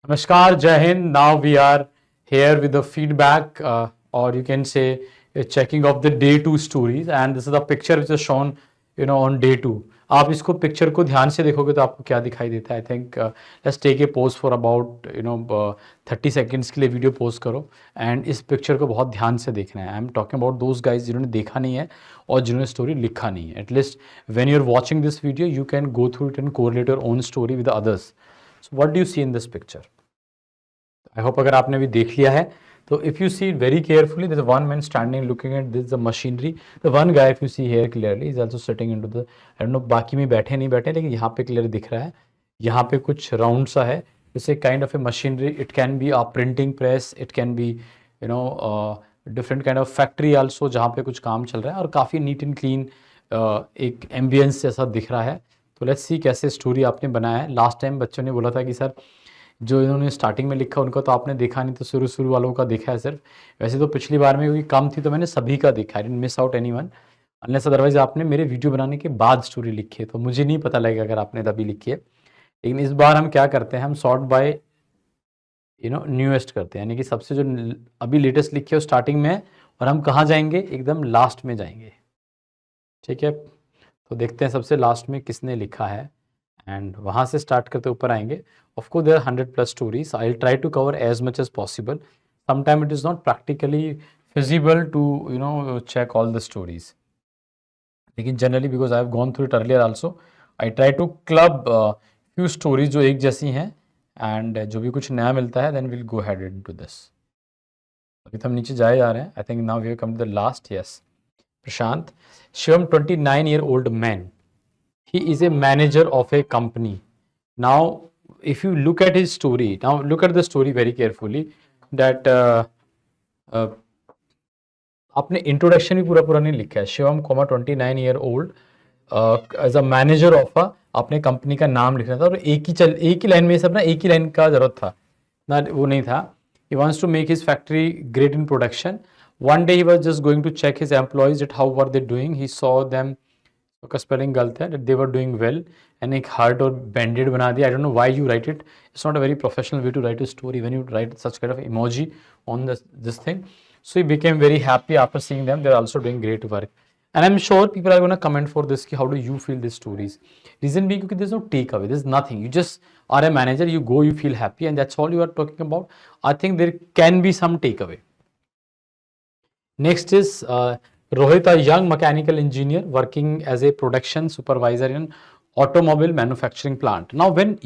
Namaskar, Jai Hind. Now we are here with the feedback, or you can say a checking of the day two stories, and this is the picture which is shown, on day two. आप इसको picture को ध्यान से देखोगे तो आपको क्या दिखाई देता है? I think let's take a pause for about 30 seconds के लिए वीडियो पोज करो एंड इस पिक्चर को बहुत ध्यान से देखना है. I am talking about those guys जिन्होंने देखा नहीं है और जिन्होंने स्टोरी लिखा नहीं है. At least when you are watching this video you can go through it and correlate your own story with others. So what do you see in this picture? I hope अगर आपने भी देख लिया है तो if you see very carefully this one man standing looking at this the machinery. The one guy if you see here clearly is also sitting into the I don't no बाकी में बैठे नहीं बैठे लेकिन यहाँ पे क्लियर दिख रहा है. यहाँ पे कुछ राउंड सा है. It's a kind of A machinery. It can be a printing press, it can be different kind of factory also जहाँ पे कुछ काम चल रहा है और काफ़ी नीट एंड क्लीन एक एम्बियंस जैसा दिख रहा है. तो लेट्स सी कैसे स्टोरी आपने बनाया है. लास्ट टाइम बच्चों ने बोला था कि सर जो इन्होंने स्टार्टिंग में लिखा उनका तो आपने देखा नहीं, तो शुरू वालों का देखा है सिर्फ. वैसे तो पिछली बार में क्योंकि कम थी तो मैंने सभी का देखा. I didn't miss out anyone unless otherwise आपने मेरे वीडियो बनाने के बाद स्टोरी लिखी है तो मुझे नहीं पता लगेगा अगर आपने तभी लिखी है. लेकिन इस बार हम क्या करते हैं, हम सॉर्ट बाय न्यूएस्ट करते हैं, यानी कि सबसे जो अभी लेटेस्ट लिखी है स्टार्टिंग में है और हम कहाँ जाएंगे, एकदम लास्ट में जाएंगे. ठीक है, तो देखते हैं सबसे लास्ट में किसने लिखा है एंड वहाँ से स्टार्ट करते ऊपर आएंगे. Of course, there are 100+ stories. I'll try to cover as much as possible. Sometimes it is not practically feasible to check all the stories. लेकिन generally because I have gone through it earlier also, I try to club few stories जो एक जैसी हैं and जो भी कुछ नया मिलता है then we'll go ahead into this. अभी तो हम नीचे जाए जा रहे हैं. I think now we have come to the last. Yes, Prashant Shivam, 29-year-old man. He is a manager of a company. Now if you look at his story, now look at the story very carefully that आपने introduction भी पूरा नहीं लिखा है. Shivam 29-year-old as a manager of अपने company का नाम लिखना था और एक ही लाइन में सब ना एक ही लाइन का जरूरत था ना, वो नहीं था. he wants to make his factory great in production. One day he was just going to check his employees that how were they doing. He saw them, उसका स्पेलिंग गलत है, that they were doing well and एक heart और बैंडेड बना दिया. I don't know why you write it. It's not a very professional way to write a story when you write such kind of emoji on this thing. So he became very happy after seeing them. They're also doing great work. And I'm sure people are going to comment for this. How do you feel these stories? Reason being because there's no takeaway. There's nothing. You just are a manager. You go, you feel happy, and that's all you are talking about. I think there can be some takeaway. Next is Rohit, a young mechanical engineer working as a production supervisor in automobile manufacturing plant. Now when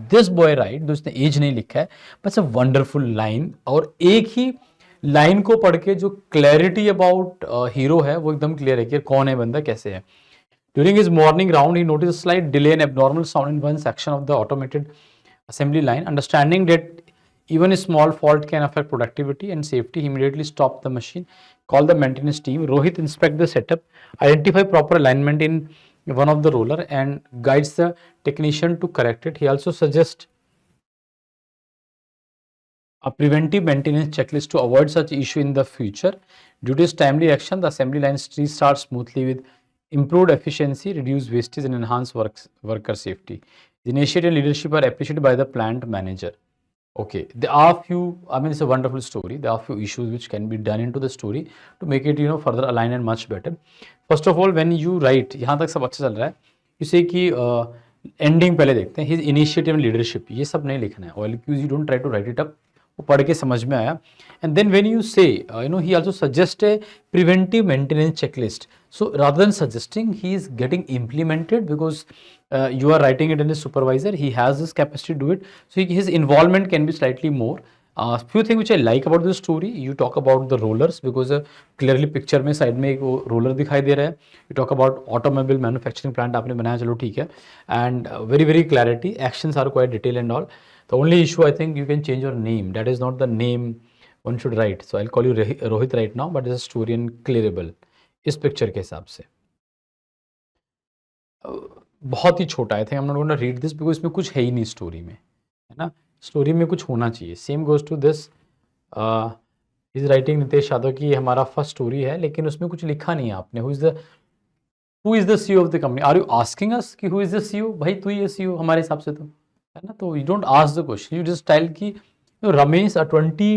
this boy write, तो उसने as नहीं लिखा है, but it's a wonderful line. और एक ही line को पढ़ के जो क्लैरिटी अबाउट हीरो है वो एकदम क्लियर है कि कौन है बंदा, कैसे है. During his morning round, he noticed a slight delay and abnormal sound in one section of the automated assembly line. Understanding that even a small fault can affect productivity and safety, he immediately stopped the machine, called the maintenance team. Rohit inspect the setup, identify proper alignment in one of the roller and guides the technician to correct it. He also suggests a preventive maintenance checklist to avoid such issue in the future. Due to his timely action, the assembly line restarts smoothly with improved efficiency, reduced wastage and enhanced worker safety. The initiative and leadership are appreciated by the plant manager. Okay, there are few, I mean it's a wonderful story. There are few issues which can be done into the story to make it further aligned and much better. First of all, when you write, यहाँ तक सब अच्छा चल रहा है, you say कि ending पहले देखते हैं, his initiative and leadership, ये सब नहीं लिखना है. While you don't try to write it up, वो पढ़ के समझ में आया. And then when you say, he also suggests a preventive maintenance checklist. So rather than suggesting, he is getting implemented because you are writing it in a supervisor. He has this capacity to do it. So his involvement can be slightly more. Few things which I like about this story, you talk about the rollers because clearly picture में side में एक वो roller दिखाई दे रहा है. You talk about automobile manufacturing plant आपने बनाया, चलो ठीक है. And very clarity, actions are quite detailed and all. The only issue I think you can change your name. That is not the name one should write. So I'll call you Rohit right now, but it's a story and clearable. इस picture के हिसाब से बहुत ही छोटा. I think I am not going to read this because इसमें कुछ है ही नहीं स्टोरी में, है ना. स्टोरी में कुछ होना चाहिए. Same goes to this is writing Nitesh Yadav की हमारा फर्स्ट स्टोरी है लेकिन उसमें कुछ लिखा नहीं है आपने. Who is the CEO of the company? Are you asking us कि हु इज द सीईओ? भाई तू ही है सीईओ हमारे हिसाब से. तो है ना, तो you don't ask the question, you just tell कि Ramesh a 20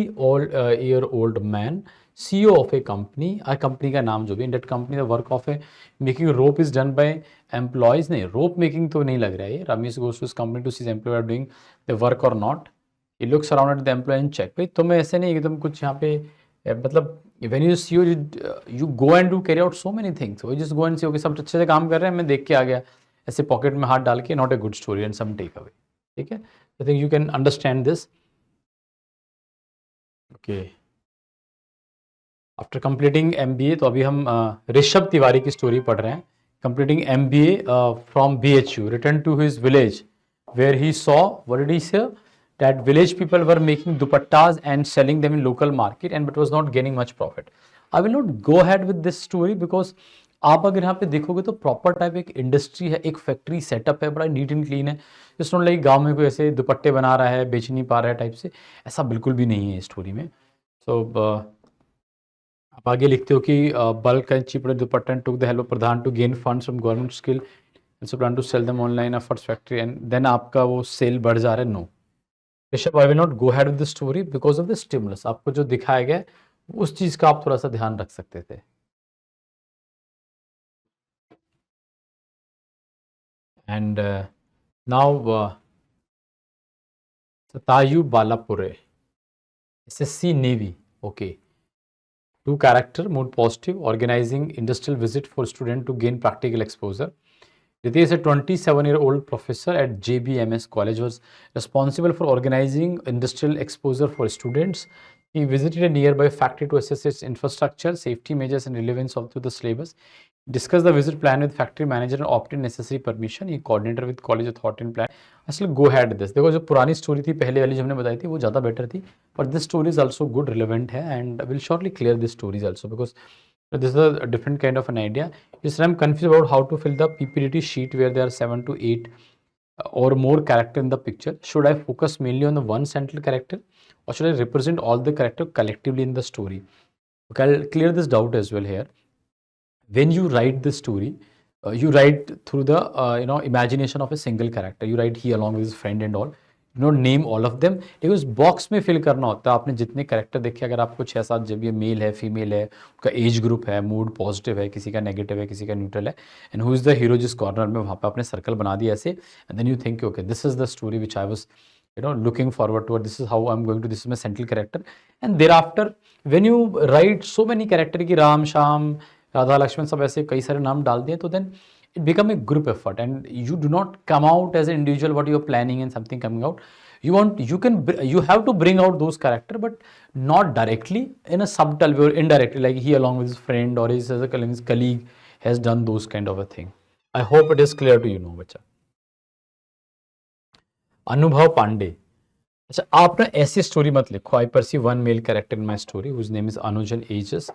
year old man CEO of a company का नाम जो भी, in that company the work of a making rope is done by employees, नहीं रोप मेकिंग तो नहीं लग रहा है ये, Ramesh goes to company to see employee are doing the work और नॉट, ये looks around the employee and check. भाई तुम्हें ऐसे नहीं कि तुम कुछ यहाँ पे मतलब when you see you go and do carry out so many things, वो just go and see okay सब अच्छे से काम कर रहे हैं, मैं देख के आ गया ऐसे पॉकेट में हाथ डाल के, not a good story and some take away. ठीक है, I think you can understand this. Okay, after completing MBA, तो अभी हम ऋषभ तिवारी की स्टोरी पढ़ रहे हैं। Completing MBA from BHU, return to his village where he saw, what did he say, that village people were making dupattas and selling them in local market and but was not gaining much profit. I will not go ahead with this story because आप अगर यहाँ पे देखोगे तो proper type एक industry है, एक factory setup है, बड़ा नीट एंड क्लीन है। इट्स नॉट लाइक गांव में कोई ऐसे दुपट्टे बना रहा है बेच नहीं पा रहा है टाइप से, ऐसा बिल्कुल भी नहीं है स्टोरी में। सो आप आगे लिखते हो कि bulk and cheap dupatta took the help pradhan to gain funds from government skill and so plan to sell them online efforts factory and then आपका वो सेल बढ़ जा रहा है। No Rishabh, I will not go ahead with the story because of the stimulus, आपको जो दिखाया गया उस चीज का आप थोड़ा सा ध्यान रख सकते थे। And now Satayu Balapure, SSC Navy. Okay. Two character, mood positive, organizing industrial visit for student to gain practical exposure. Ritesh, a 27-year-old professor at JBMS College, was responsible for organizing industrial exposure for students. He visited a nearby factory to assess its infrastructure, safety measures, and relevance of to the syllabus. Discuss the visit plan with factory manager and obtain necessary permission. He coordinated with college authority and plan. Actually, go ahead with this. देखो जो पुरानी story थी पहले वाली जो हमने बताई थी वो ज़्यादा बेटर थी, but this story is also good, relevant है, and will surely clear this stories also because this is a different kind of an idea. Yes, I'm confused about how to fill the PPT sheet where there are 7 to 8 or more character in the picture. Should I focus mainly on the one central character or should I represent all the character collectively in the story? Okay, I'll clear this doubt as well here. When you write the story, you write through the imagination of a single character. You write he along with his friend and all. You know, name all of them. लेकिन उस box में fill करना होता है आपने जितने character देखे, अगर आपको 6-7 जब ये मेल है फीमेल है, उनका एज ग्रुप है, मूड पॉजिटिव है, किसी का नेगेटिव है, किसी का न्यूट्रल है, and who is the hero, जिस कॉर्नर में वहाँ पे आपने सर्कल बना दिया ऐसे, and then you think okay this is the story which I was looking forward to, this is how I'm going to, this is my central character, and thereafter when you write so many character की राम श्याम राधा लक्ष्मण सब ऐसे कई सारे नाम डाल दिए, तो then it become a group effort and you do not come out as an individual what you are planning and something coming out. You have to bring out those character but not directly, in a subtle way or indirectly, like he along with his friend or his colleague has done those kind of a thing. I hope it is clear to you now बच्चा। अनुभव पांडे, अच्छा आप ना ऐसी story मत लिखो, I perceive one male character in my story whose name is Anuj and ages,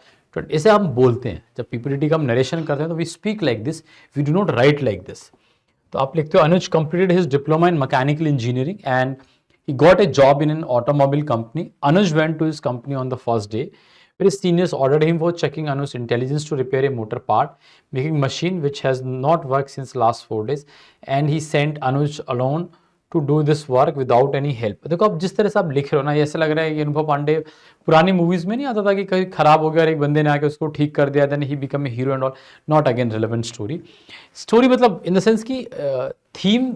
ऐसे हम बोलते हैं जब पीपीटी का हम नरेशन करते हैं तो we speak like this, we do not write like this. तो आप लिखते हो Anuj completed his diploma in mechanical engineering and he got a job in an automobile company. Anuj went to his company on the first day, where his seniors ordered him for checking Anuj's intelligence to repair a motor part, making machine which has not worked since last 4 days, and he sent Anuj alone to do this work without any help. देखो अब जिस तरह से आप लिख रहे हो ना, ये ऐसा लग रहा है कि अनुभव पांडे पुरानी मूवीज में नहीं आता था कि कहीं खराब हो गया और एक बंदे ने आके उसको ठीक कर दिया, then he become a hero and all. Not again relevant story. Story मतलब इन द सेंस की थीम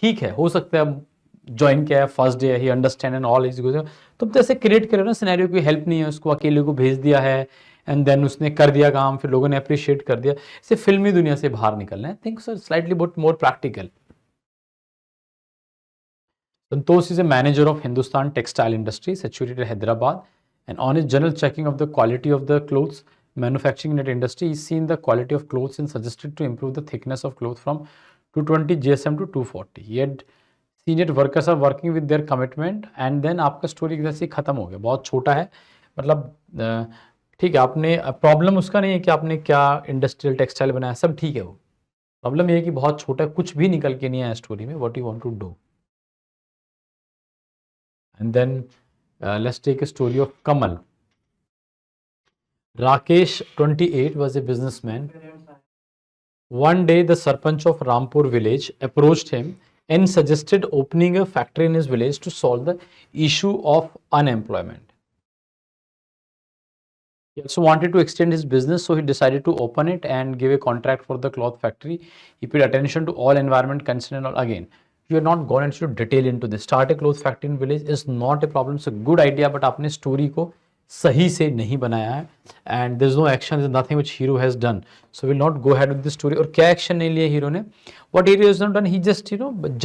ठीक है, हो सकता है ज्वाइन किया है first day, he understand and all is, तो जैसे क्रिएट करे ना सिनेरियो, की हेल्प नहीं है उसको, अकेले को भेज दिया है एंड देन उसने कर दिया काम, फिर लोगों ने अप्रिशिएट कर दिया। इसे फिल्मी दुनिया से बाहर निकलना है, think sir slightly but more practical. Santosh is a manager of Hindustan Textile Industry, situated at Hyderabad, and on his general checking of the quality of the clothes manufacturing in that industry, he's seen the quality of clothes and suggested to improve the thickness of cloth from 220 GSM to 240. He had seen it workers are working with their commitment, and then आपका story एकदम से खत्म हो गया। बहुत छोटा है, मतलब ठीक है, आपने प्रॉब्लम उसका नहीं है कि आपने क्या इंडस्ट्रियल टेक्सटाइल बनाया, सब ठीक है, वो प्रॉब्लम ये है कि बहुत छोटा है, कुछ भी निकल के नहीं आया स्टोरी में, what you want to do. And then let's take a story of Kamal. Rakesh, 28, was a businessman. One day, the Sarpanch of Rampur village approached him and suggested opening a factory in his village to solve the issue of unemployment. He also wanted to extend his business, so he decided to open it and give a contract for the cloth factory. He paid attention to all environment concern. And again, you are not gone into detail into this. Start a cloth factory in village is not a problem. It's a good idea, but आपने story को सही से नहीं बनाया है. And there's no action, there's nothing which hero has done. So we'll not go ahead with this story. और क्या action नहीं लिया hero ने? What hero has not done? He just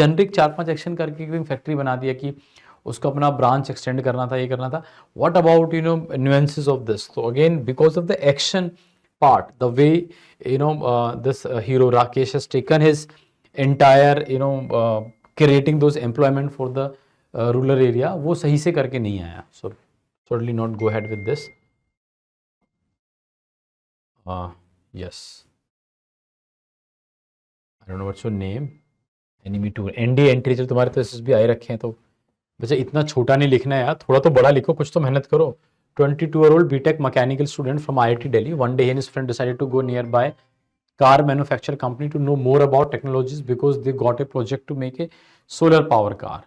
generic 4-5 action करके एक फैक्ट्री बना दिया कि उसको अपना ब्रांच एक्सटेंड करना था, ये करना था. What about nuances of this? तो again because of the action part, the way this hero Rakesh has taken his entire creating those employment for the rural area, वो सही से करके नहीं आया. So certainly not go ahead with this. Yes, I don't know what's your name. Enemy tool ND entry जब तुम्हारे तो SSB आए रखे हैं, तो बच्चा इतना छोटा नहीं लिखना है यार, थोड़ा तो बड़ा लिखो, कुछ तो मेहनत करो. 22-year-old BTech mechanical student from IIT Delhi. One day he and his friend decided to go nearby car manufacturer company to know more about technologies because they got a project to make a solar power car.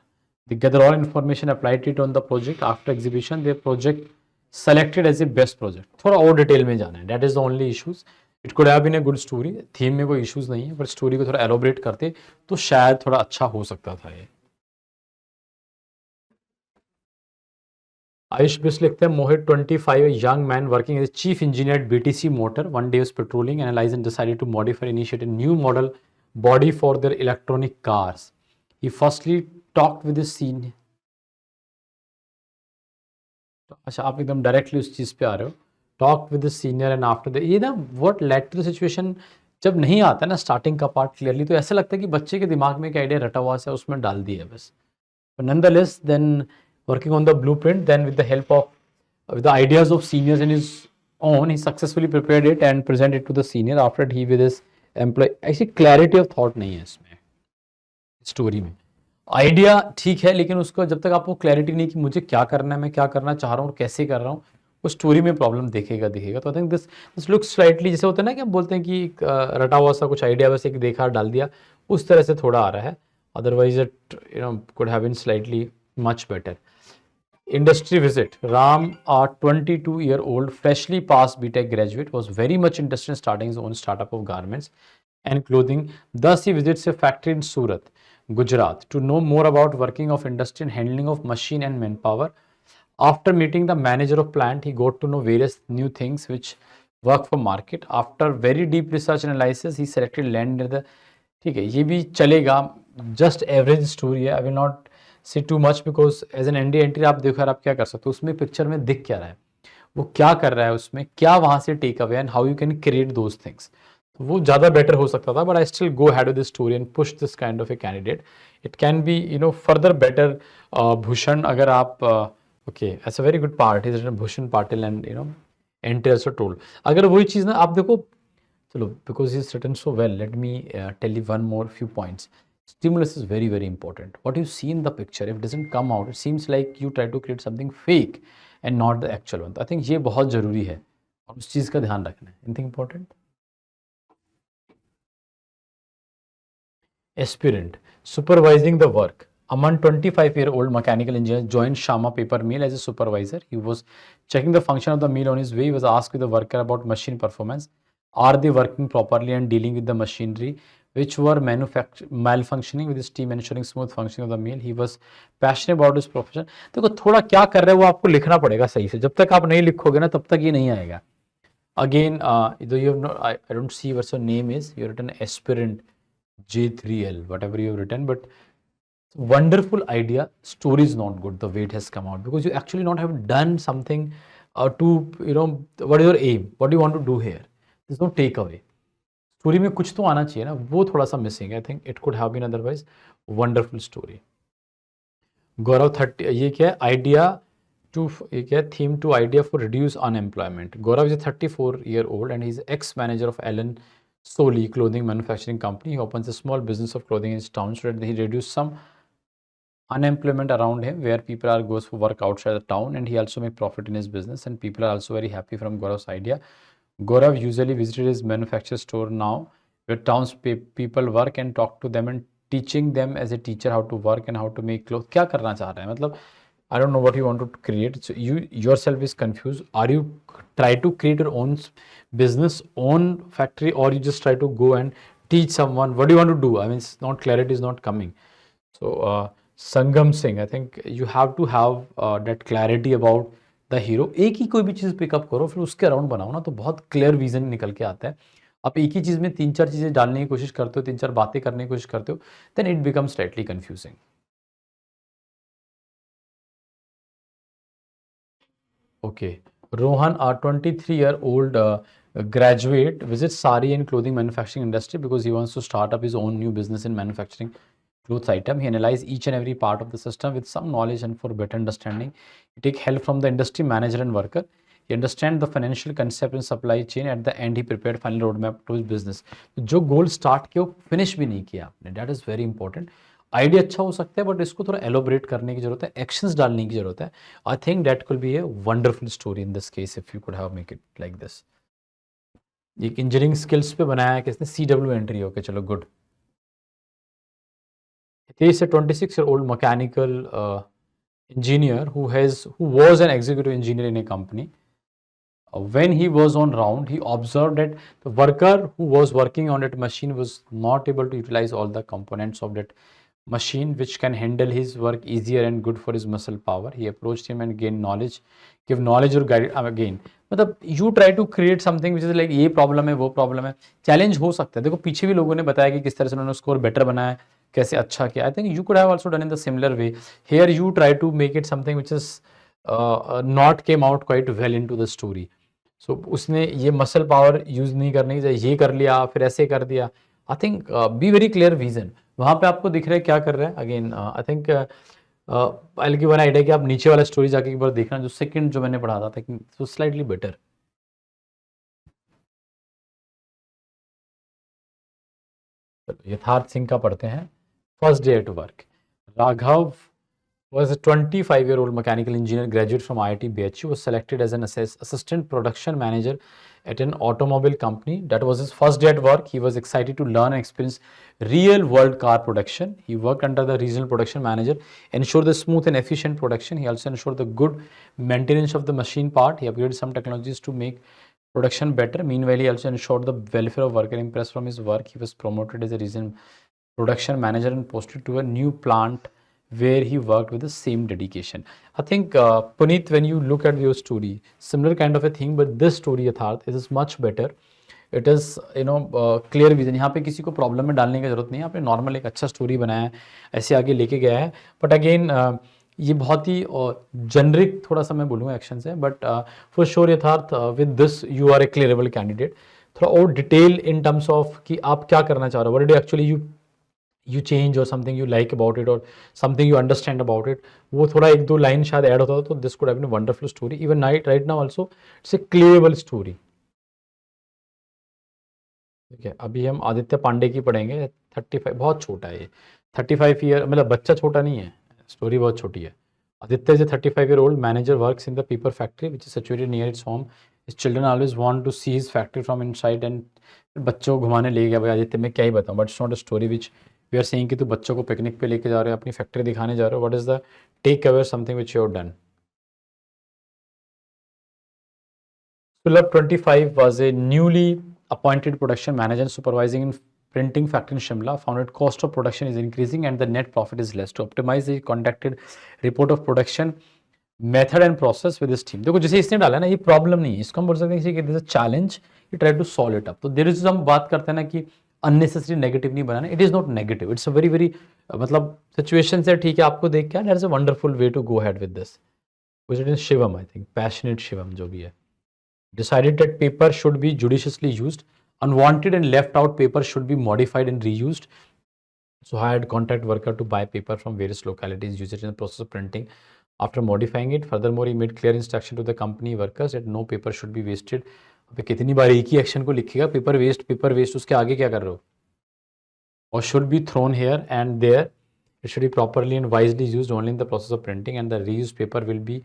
They gather all information, applied it on the project. After exhibition, their project selected as a best project. थोड़ा और detail में जाना है. That is the only issues. It could have been a good story. Theme में कोई issues नहीं है, पर स्टोरी को थोड़ा एलोबरेट करते तो शायद थोड़ा अच्छा हो सकता था ये. Ayush Bish लिखते हैं Mohit 25, a young man working as a chief engineer at BTC Motor. One day was patrolling, analyzed and decided to modify and initiate a new model body for their electronic cars. He firstly talked with his senior. अच्छा आप एकदम directly उस चीज़ पे आ रहे हो. Talk with the senior and after the ये ना what led to the situation. जब नहीं आता ना स्टार्टिंग का पार्ट क्लियरली, तो ऐसा लगता है कि बच्चे के दिमाग में एक आइडिया रटा हुआ है, उसमें डाल दिया बस. Nonetheless then working on the blueprint, then with the help of with the ideas of seniors in his own, he successfully prepared it and presented it to the senior. After that, he with his employee, actually clarity of thought नहीं है इसमें story में. Idea ठीक है, लेकिन उसको जब तक आपको क्लैरिटी नहीं कि मुझे क्या करना है, मैं क्या करना चाह रहा हूँ और कैसे कर रहा हूँ, वो स्टोरी में प्रॉब्लम दिखेगा. तो I think this looks slightly, जैसे होता है ना कि हम बोलते हैं कि रटा हुआ सा कुछ आइडिया बस एक देखा डाल दिया, उस तरह से थोड़ा आ रहा है. Otherwise it could have been slightly much better. Industry visit. Ram, a 22-year-old freshly passed BTech graduate, was very much interested in starting his own startup of garments and clothing. Thus, he visits a factory in Surat, Gujarat, to know more about working of industry and handling of machine and manpower. After meeting the manager of plant, he got to know various new things which work for market. After very deep research and analysis, he selected land near the. ठीक है, ये भी चलेगा. Just average story है. I will not say too much because as an ND entry आप देखो यार आप क्या कर सकते हो, उसमें पिक्चर में दिख क्या रहा है, वो क्या कर रहा है, उसमें क्या वहाँ से take away and how you can create those things. तो वो ज़्यादा बेटर हो सकता था. But I still go ahead with this story and push this kind of a candidate. It can be further better. Bhushan अगर आप okay it's a very good part is Bhushan Patil and anti also told. अगर वही चीज़ ना आप देखो, चलो because he is written so well, let me tell you one more few points. Stimulus is very, very important. What you see in the picture, if it doesn't come out, it seems like you try to create something fake and not the actual one. I think ये बहुत ज़रूरी है और उस चीज़ का ध्यान रखना है. Anything important? Aspirant, supervising the work. Aman, 25-year-old mechanical engineer, joined Shama Paper Mill as a supervisor. He was checking the function of the mill on his way. He was asked with the worker about machine performance. Are they working properly and dealing with the machinery which were malfunctioning with his team, ensuring smooth functioning of the mill. He was passionate about his profession. देखो थोड़ा क्या कर रहे हो वो आपको लिखना पड़ेगा सही से. जब तक आप नहीं लिखोगे ना तब तक ये नहीं आएगा. Again, though you have not, I don't see what your name is. You have written aspirant J3L, whatever you have written, but wonderful idea. Story is not good the way it has come out because you actually not have done something to what is your aim? What do you want to do here? There's no takeaway. Story में कुछ तो आना चाहिए ना, वो थोड़ा सा missing है. I think it could have been otherwise wonderful story. Gaurav 30, ये क्या है, आइडिया टू, ये क्या है, theme to idea for reduce unemployment. Gaurav is 34-year-old and he is ex manager of Allen Solly clothing manufacturing company. He opens a small business of clothing in town so that he reduce some unemployment around him where people are goes for work outside the town, and he also make profit in his business and people are also very happy from Gaurav's idea. Gaurav usually visited his manufacturer store now where towns people work and talk to them and teaching them as a teacher how to work and how to make cloth, क्या करना चाह रहे हैं, मतलब I don't know what you want to create, so you yourself is confuse, are you try to create your own business, own factory, or you just try to go and teach someone, what do you want to do, I mean it's not, clarity is not coming. So Sangam Singh, I think you have to have that clarity about the hero. एक ही कोई भी चीज़ pickup करो, फिर उसके around बनाओ ना, तो बहुत क्लियर विजन निकल के आता है. आप एक ही चीज़ में तीन चार चीज़ें डालने की कोशिश करते हो, तीन चार बातें करने की कोशिश करते हो, then it becomes slightly confusing. Okay. Rohan, a 23-year-old graduate, visits sari and clothing manufacturing industry because he wants to start up his own new business in manufacturing clothes item. He analyzes each and every part of the system with some knowledge and for better understanding. He take help from the industry manager and worker. He understands the financial concept and supply chain. At the end, he prepared final roadmap to his business. जो goal start किया वो finish भी नहीं किया आपने. That is very important. Idea अच्छा हो सकता है बट इसको थोड़ा एलोबरेट करने की जरूरत है, एक्शंस डालने की जरूरत है. I think that could be A wonderful story in this case if you could have make it like this. एक इंजीनियरिंग स्किल्स पे बनाया है किसने, CW एंट्री. ओके चलो good. He's a 26-year-old mechanical engineer who was an executive engineer in a company. When he was on round, he observed that the worker who was working on that machine was not able to utilize all the components of that machine which can handle his work easier and good for his muscle power. He approached him and gained knowledge, give knowledge or guide again. मतलब you try to create something which is like ये problem है वो problem है, challenge हो सकता है. देखो पीछे भी लोगों ने बताया कि किस तरह से उन्होंने स्कोर बेटर बनाया, कैसे अच्छा किया. I think you could have also done in the similar way. Here you try to make it something which is not came out quite well into the story. So उसने ये muscle power use नहीं करने की, ये कर लिया फिर ऐसे कर दिया. I think be very clear vision. वहाँ पे आपको दिख रहा है क्या कर रहा है. Again I think I give an idea कि आप नीचे वाला स्टोरी जाके एक बार देखना, जो सेकंड जो मैंने पढ़ा था तो स्लाइटली बेटर. यथार्थ सिंह का पढ़ते हैं. First day at work. Raghav was a 25-year-old mechanical engineer, graduate from IIT BHU, was selected as an assistant production manager at an automobile company. That was his first day at work. He was excited to learn and experience real world car production. He worked under the regional production manager, ensured the smooth and efficient production. He also ensured the good maintenance of the machine part. He upgraded some technologies to make production better. Meanwhile, he also ensured the welfare of worker. Impressed from his work, he was promoted as a regional production manager and posted to a new plant where he worked with the same dedication. I think Puneet, when you look at your story, similar kind of a thing, but this story Yatharth is much better. It is clear vision. यहाँ पे किसी को problem में डालने की जरूरत नहीं है. आपने नॉर्मल एक अच्छा स्टोरी बनाया है, ऐसे आगे लेके गया है. बट अगेन ये बहुत ही जेनरिक थोड़ा सा मैं बोलूँगा एक्शन है. But for sure Yatharth with this you are a clearable candidate. थोड़ा और डिटेल इन टर्म्स ऑफ कि आप क्या करना चाह रहे हो, what did actually you change or something you like about it or something you understand about it, वो थोड़ा एक दो लाइन शायद ऐड होता तो this could have been a wonderful story. Even right now also it's a clearable story. ठीक है, अभी हम आदित्य पांडे की पढ़ेंगे. 35, बहुत छोटा है ये. 35 ईयर, मतलब बच्चा छोटा नहीं है, स्टोरी बहुत छोटी है. Aditya is a 35-year-old manager, works in the paper factory which is situated near its home. His children always want to see his factory from inside and बच्चों को घुमाने ले गया. भाई आदित्य मैं क्या ही बताऊँ, but it's not a story which we are saying कि तू बच्चों को पिकनिक पे लेके जा रहे हो, अपनी फैक्ट्री दिखाने जा रहे हो. What is the take away, something which you have done. Sulabh, 25, was a newly appointed production manager supervising in printing factory in Shimla. Found that cost of production is increasing and the net profit is less. To optimize, he conducted report of production method and process with his team. देखो जैसे इसने डाला ना, ये problem नहीं है, इसको हम बोल सकते हैं कि this a challenge, you try to solve it up. तो देयर इज, हम बात करते हैं ना कि अननेसेसरी नेगेटिव नहीं बनाना. It is not negative, it's a very very मतलब सिचुएशन से ठीक है आपको देख के, that is a wonderful way to go head with this. Which is Shivam, I think passionate Shivam जो भी है. Decided that paper should be judiciously used. Unwanted and left out paper should be modified and reused. So hired contract worker to buy paper from various localities, use it in the process of printing. After modifying it, furthermore, he made clear instruction to the company workers that no paper should be wasted. अब कितनी बार एक ही action को लिखेगा, paper waste, उसके आगे क्या कर रहे हो? Or should be thrown here and there. It should be properly and wisely used only in the process of printing, and the reused paper will be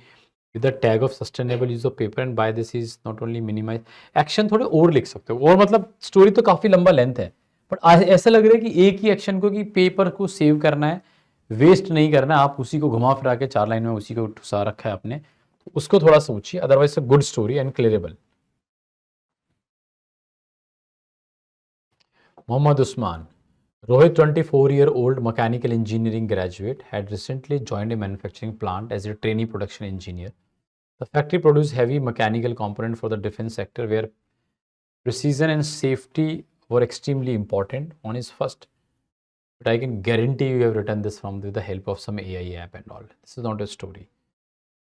with the tag of sustainable use of paper, and by this is not only minimize. Action थोड़े और लिख सकते हो, और मतलब story तो काफ़ी लंबा लेंथ है, बट ऐसा लग रहा है कि एक ही एक्शन को, कि पेपर को सेव करना है, वेस्ट नहीं करना है, आप उसी को घुमा फिरा के 4 लाइन में उसी को ठुसा रखा है आपने, तो उसको थोड़ा सोचिए, otherwise good story and clearable. Mohammad Usman. Rohit, 24-year-old mechanical engineering graduate, had recently joined a manufacturing plant as a trainee production engineer. The factory produced heavy mechanical components for the defense sector, where precision and safety were extremely important. On his first, but I can guarantee you have written this with the help of some AI app and all. This is not a story.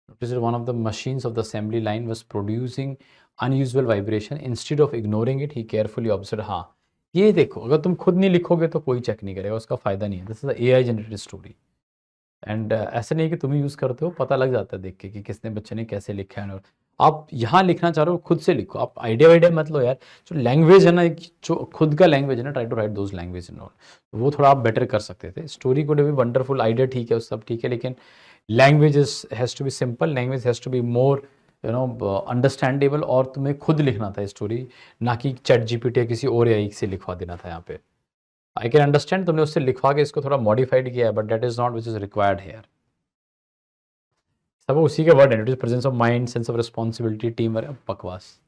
Notice that one of the machines of the assembly line was producing unusual vibration. Instead of ignoring it, he carefully observed, हाँ ये देखो, अगर तुम खुद नहीं लिखोगे तो कोई चेक नहीं करेगा, उसका फायदा नहीं है। This is AI generated story. And ऐसा नहीं है कि तुम ही यूज़ करते हो, पता लग जाता है देख के कि किसने बच्चे ने कैसे लिखा है। और आप यहाँ लिखना चाह रहे हो खुद से लिखो, आप आइडिया वाइडिया मत लो यार। जो लैंग्वेज है ना, जो खुद का लैंग्वेज है ना, try to write those language in all, वो थोड़ा आप बेटर कर सकते थे। स्टोरी कोड भी वंडरफुल, आइडिया ठीक है, सब ठीक है, लेकिन language has to be simple, language has to be more understandable, और तुम्हें खुद लिखना था स्टोरी, ना कि चैट GPT या किसी और AI से लिखवा देना था यहाँ पे। आई कैन अंडरस्टैंड तुमने उससे लिखवा के इसको थोड़ा मॉडिफाइड किया है, but that is not which is required here. सब उसी के वर्ड है, it is presence of mind, sense of responsibility, team work. बकवास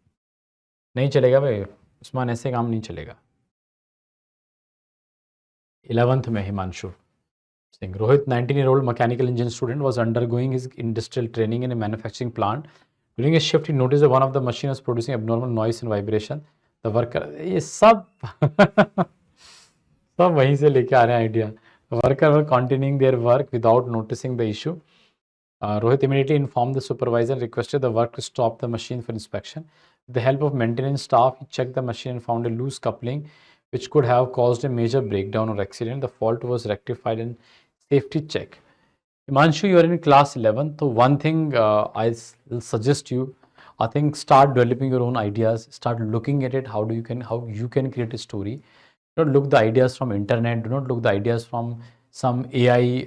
नहीं चलेगा भाई उस्मान, ऐसे काम नहीं चलेगा। 11th में Himanshu Singh. Rohit, 19-year-old mechanical engineering student, was undergoing his industrial training in a manufacturing plant. During a shift, he noticed that one of the machines was producing abnormal noise and vibration. The worker, ये सब सब वहीं से लेके आ रहे हैं idea. The worker were continuing their work without noticing the issue. Rohit immediately informed the supervisor and requested the work to stop the machine for inspection. With the help of maintenance staff, he checked the machine and found a loose coupling, which could have caused a major breakdown or accident. The fault was rectified in safety check. Himanshu, you are in class 11, so one thing I will suggest you, I think start developing your own ideas, start looking at it, how you can create a story. Do not look the ideas from internet, do not look the ideas from some AI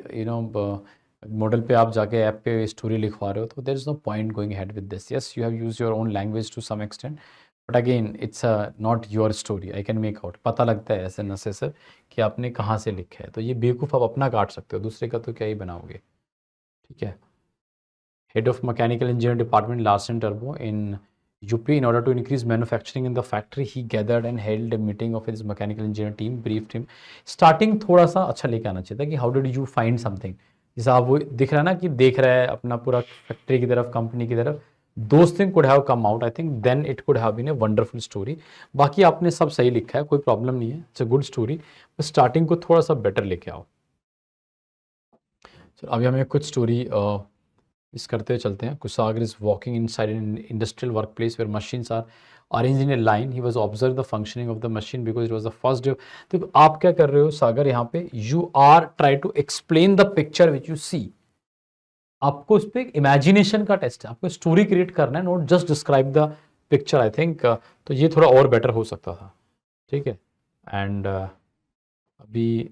model पे आप जाके app पे story लिखवा रहे हो, तो there is no point going ahead with this. Yes, you have use your own language to some extent, but again it's not your story. I can make out, पता लगता है ऐसे नशे से कि आपने कहाँ से लिखा है, तो ये बेवकूफ़ आप अपना काट सकते हो, दूसरे का तो क्या ही बनाओगे। ठीक है। Head of mechanical engineering department Larsen turbo in UP, in order to increase manufacturing in the factory, he gathered and held a meeting of his mechanical engineer team, briefed him. Starting थोड़ा सा अच्छा लेके आना चाहिए था कि how did you find something, जैसा आप वो दिख रहा है ना कि देख रहा है अपना पूरा फैक्ट्री की तरफ, कंपनी की तरफ, those thing could have come out, I think then it could have been a wonderful story. बाकी आपने सब सही लिखा है, कोई प्रॉब्लम नहीं है, इट्स अ गुड स्टोरी, बस स्टार्टिंग को थोड़ा सा बेटर लेके आओ। चलो अभी हमें कुछ स्टोरी इस करते हुए चलते हैं। Kusagar is walking inside in industrial work place where machines are arranged in a line. He was observing the functioning of the machine because it was the first day. तो आप क्या कर रहे हो सागर यहाँ पे, you are try to explain the picture which you see. आपको इस पे इमेजिनेशन का टेस्ट है, आपको स्टोरी क्रिएट करना है, not just describe the picture. I think तो ये थोड़ा और बेटर हो सकता था। ठीक है। एंड अभी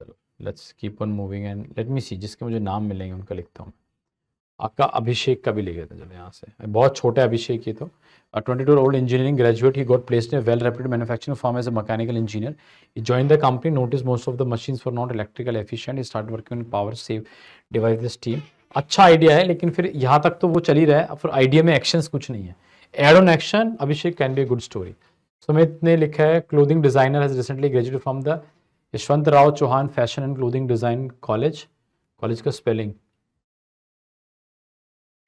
चलो let's keep on moving and let me see, जिसके मुझे नाम मिलेंगे उनका लिखता हूँ। आपका अभिषेक का भी लिखे थे, चलो यहाँ से, बहुत छोटे अभिषेक ये तो। 22-year-old engineering graduate, he got placed in a well-reputed manufacturing firm as a mechanical engineer. He joined the company, noticed most of the machines were not electrical efficient. He started working on power save devices team. अच्छा idea है, लेकिन फिर यहाँ तक तो वो चल ही रहा है, फिर आइडिया में एक्शंस कुछ नहीं है। Add on action Abhishek can be a good story. Sumit ने लिखा है, clothing designer has recently graduated from the Yashwantrao Chavan fashion and clothing design college. College का spelling,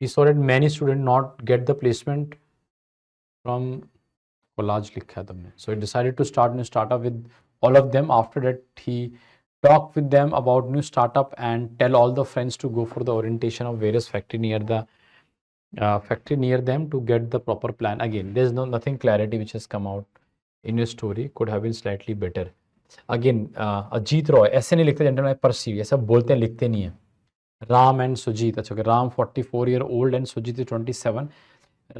he saw that many students not get the placement from collage लिखा है तुमने, so he decided to start new startup with all of them. After that he talked with them about new startup and tell all the friends to go for the orientation of various factory near them to get the proper plan. Again there is nothing clarity which has come out in your story, could have been slightly better. Again Ajit Roy ऐसे नहीं लिखते, gentleman perceive, ऐसा बोलते हैं, लिखते नहीं है। Ram and Sujit. अच्छा, Ram 44-year-old and Sujit is 27.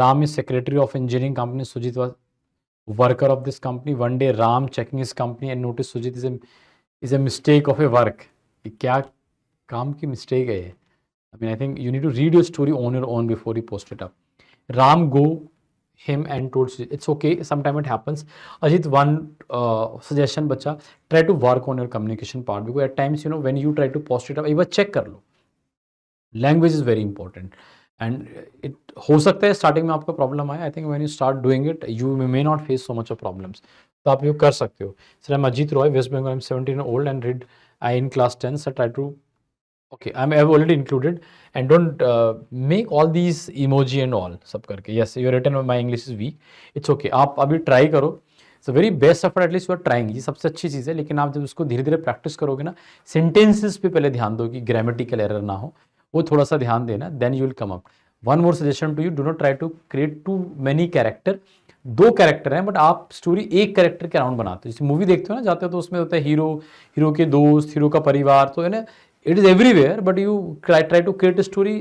Ram is secretary of engineering company. Sujit was worker of this company. One day Ram checking his company and noticed Sujit is a mistake of a work. ये क्या काम की mistake है ये? I mean I think you need to read your story on your own before you post it up. Ram go him and told it's okay, sometime it happens. Ajit, one suggestion bacha, try to work on your communication part, because at times, when you try to post it up, एक बार check कर लो. Language is very important. And it हो सकता है starting में आपको problem आए. I think when you start doing it you may not face so much of problems. तो आप ये कर सकते हो. Sir I am Ajit Roy, West Bengal, I am 17 old and read I in class 10. Sir try to, okay, I have already included, and don't make all these emoji and all सब करके. Yes, you written my English is weak, it's okay. आप अभी try करो. It's very best effort, at least you are trying. ये सबसे अच्छी चीज़ है. लेकिन आप जब उसको धीरे धीरे प्रैक्टिस करोगे ना, सेंटेंसेस पे पहले ध्यान दो कि ग्रामेटिकल एरर ना हो, वो थोड़ा सा ध्यान देना, then you will come up. One more suggestion to you, do not try to create too many character. 2 character हैं बट आप स्टोरी एक कैरेक्टर के अराउंड बनाते हो. जैसे मूवी देखते हो ना, जाते हो तो उसमें होता है हीरो, हीरो के दोस्त, हीरो का परिवार, तो है ना, it is everywhere, but you try to create a story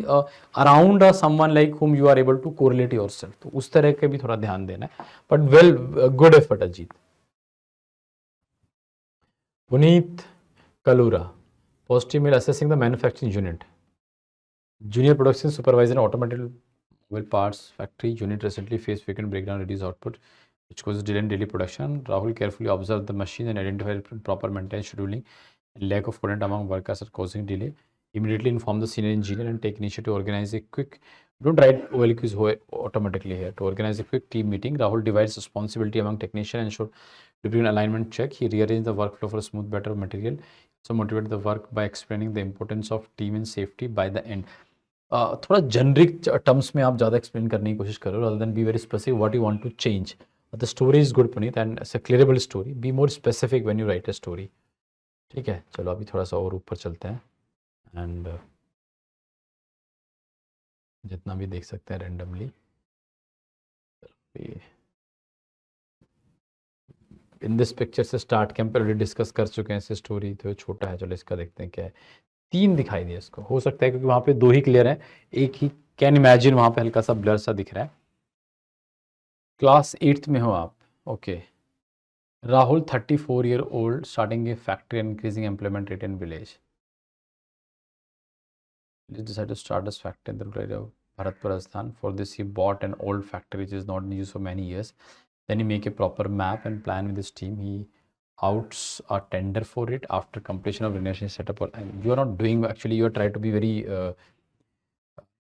around someone like whom you are able to correlate yourself. तो उस तरह के भी थोड़ा ध्यान देना है. but well, good effort Ajit. Punit Kalura, positive mail assessing the manufacturing unit, junior production supervisor in automotive mobile parts factory unit recently faced frequent breakdown, reduced output which causes delay in daily production. Rahul carefully observed the machine and identified proper maintenance scheduling. Lack of coordination among workers are causing delay. Immediately inform the senior engineer and take initiative to organize a quick, don't write OLQs automatically here, to organize a quick team meeting. Rahul divides responsibility among technicians and should during alignment check. He rearranged the workflow for a smooth, better material. So motivate the work by explaining the importance of team and safety by the end. थोड़ा generic terms में आप ज़्यादा explain करने की कोशिश करो, rather than be very specific what you want to change. The story is good, Puneet, and it's a clearable story. Be more specific when you write a story. ठीक है, चलो अभी थोड़ा सा और ऊपर चलते हैं. एंड जितना भी देख सकते हैं रेंडमली. इन दिस पिक्चर से स्टार्ट के हम पहले डिस्कस कर चुके हैं इसे. स्टोरी तो छोटा है, चलो इसका देखते हैं क्या है. 3 दिखाई दिया इसको, हो सकता है क्योंकि वहाँ पे 2 ही क्लियर है, एक ही कैन इमेजिन वहाँ पे हल्का सा ब्लर सा दिख रहा है. क्लास 8th में हो आप, okay. Rahul, 34-year-old, starting a factory and increasing employment rate in village. He decided to start his factory in the rural area of Bharatpur, Rajasthan. For this, he bought an old factory which is not in use for many years. Then he make a proper map and plan with his team. He outs a tender for it after completion of renovation setup. And you are not doing, actually, you are trying to be very,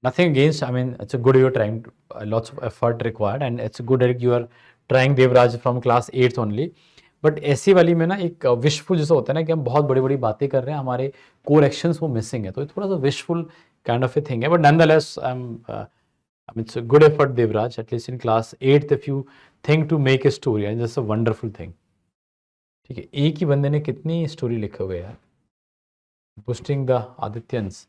nothing against, I mean, it's a good, you are trying, lots of effort required, and it's good that you are trying Devraj from class 8th only. But ऐसी वाली में ना एक wishful जैसा होता है ना कि हम बहुत बड़ी बड़ी बातें कर रहे हैं, हमारे कोर एक्शंस वो मिसिंग है, तो थोड़ा सा wishful kind of a thing है. But nonetheless it's a good effort Devraj, at least in class 8th if you think to make a story, and just a wonderful thing. ठीक है, एक ही बंदे ने कितनी स्टोरी लिखे हुए यार. Boosting the Adityans,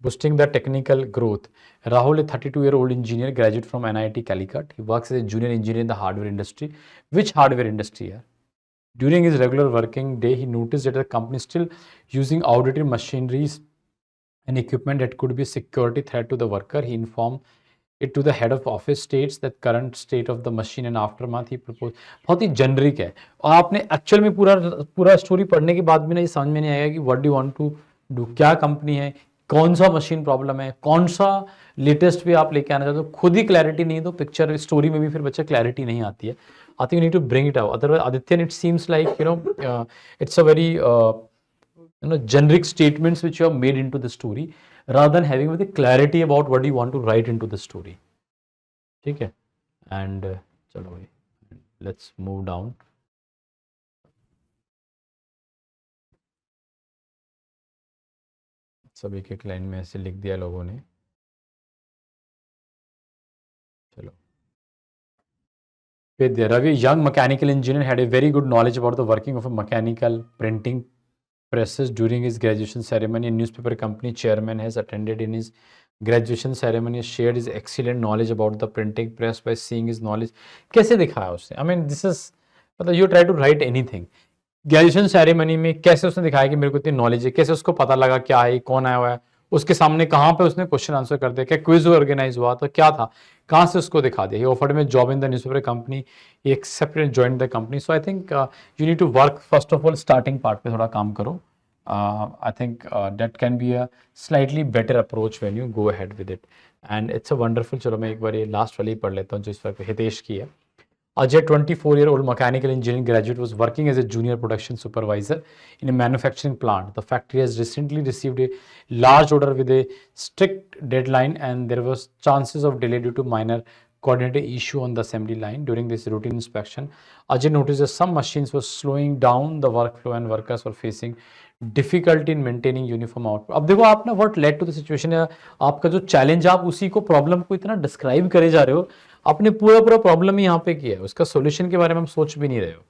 boosting the technical growth. Rahul, a 32-year-old engineer, graduate from NIT Calicut. He works as a junior engineer in the hardware industry. Which hardware industry here? During his regular working day, he noticed that the company is still using outdated machineries and equipment that could be a security threat to the worker. He informed it to the head of office, states that current state of the machine and aftermath he proposed. बहुत ही generic है, और आपने actual में पूरा story पढ़ने के बाद भी ना ये समझ में नहीं आएगा कि what do want to do, क्या कंपनी है, कौन सा मशीन प्रॉब्लम है, कौन सा लेटेस्ट भी आप लेके आना चाहते हो. खुद ही क्लैरिटी नहीं है तो पिक्चर स्टोरी में भी फिर बच्चा क्लैरिटी नहीं आती है. I think you need to bring it out. Otherwise Adityan, it seems like it's a very generic statements which you have made into the story rather than having with the clarity about what you want to write into the story. ठीक है, and चलो भाई, let's move down. सब एक एक line में ऐसे लिख दिया लोगों ने. चलो, Ravi, young mechanical engineer, had a very good knowledge about the working of a mechanical printing presses. During his graduation ceremony, a newspaper company chairman has attended in his graduation ceremony, shared his excellent knowledge about the printing press by seeing his knowledge. कैसे दिखाया उसने? I mean, this is, मतलब you try to write anything. Graduation ceremony में कैसे उसने दिखाया कि मेरे को इतनी नॉलेज है, कैसे उसको पता लगा क्या है, कौन आया हुआ है, उसके सामने कहाँ पे उसने क्वेश्चन आंसर कर दिया, क्या क्विज ऑर्गेनाइज हुआ, तो क्या था, कहाँ से उसको दिखा दिया. He offered me job in the newspaper company, he accepted and joined the company. So I think you need to work first of all starting part पे थोड़ा काम करो. I think that can be a slightly better approach when you go ahead with it. And it's a wonderful, चलो मैं एक बार ये last वाली पढ़ लेता हूँ जो इस वक्त हितेश की है. Ajay, 24-year-old mechanical engineering graduate, was working as a junior production supervisor in a manufacturing plant. The factory has recently received a large order with a strict deadline, and there was chances of delay due to minor coordinated issue on the assembly line. During this routine inspection, Ajay noticed that some machines were slowing down the workflow and workers were facing difficulty in maintaining uniform output. अब देखो आप ना what led to the situation है, आपका जो challenge आप उसी को problem को इतना describe करे जा रहे हो, आपने पूरा पूरा प्रॉब्लम ही यहाँ पे किया है, उसका सॉल्यूशन के बारे में हम सोच भी नहीं रहे हो.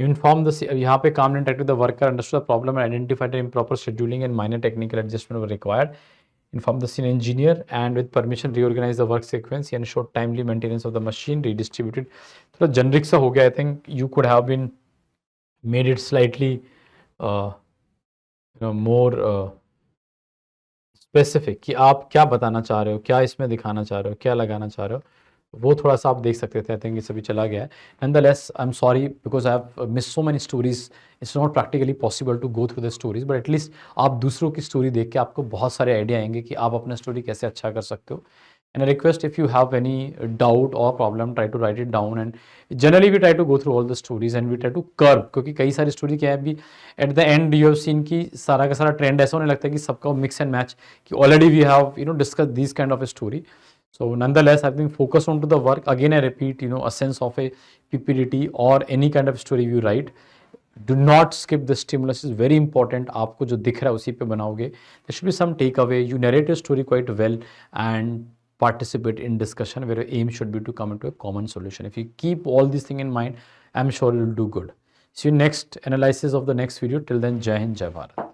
इन्फॉर्म द यहाँ पे काम interact with the worker, understood the problem and identified improper scheduling and minor technical adjustment were required. Inform the senior engineer and with permission reorganize the work sequence. He ensured timely maintenance of the machine, redistributed. थोड़ा generic सा हो गया. I think you could have been made it slightly more specific कि आप क्या बताना चाह रहे हो, क्या इसमें दिखाना चाह रहे हो, क्या लगाना चाह रहे हो, वो थोड़ा सा आप देख सकते थे. आई थिंक ये सभी चला गया है. Nonetheless, I'm sorry because I have missed so many stories. It's not practically possible to go through the stories, but at least आप दूसरों की स्टोरी देख के आपको बहुत सारे आइडिया आएंगे कि आप अपना स्टोरी कैसे अच्छा कर सकते हो. And I request if you have any doubt or problem, try to write it down. And generally we try to go through all the stories and we try to curb, क्योंकि कई सारी story क्या है अभी at the end you have seen कि सारा का सारा ट्रेंड ऐसा होने लगता है कि सबका मिक्स एंड मैच कि already we have discussed these kind of a story. So nonetheless, I think focus on to the work. Again, I repeat, a sense of a PPT or any kind of story you write. Do not skip the stimulus. Is very important. आपको जो दिख रहा है उसी पे बनाओगे. There should be some takeaway. You narrate your story quite well and participate in discussion where your aim should be to come into a common solution. If you keep all these things in mind, I'm sure you'll do good. See you next analysis of the next video. Till then, Jai Hind, Jai Bharat.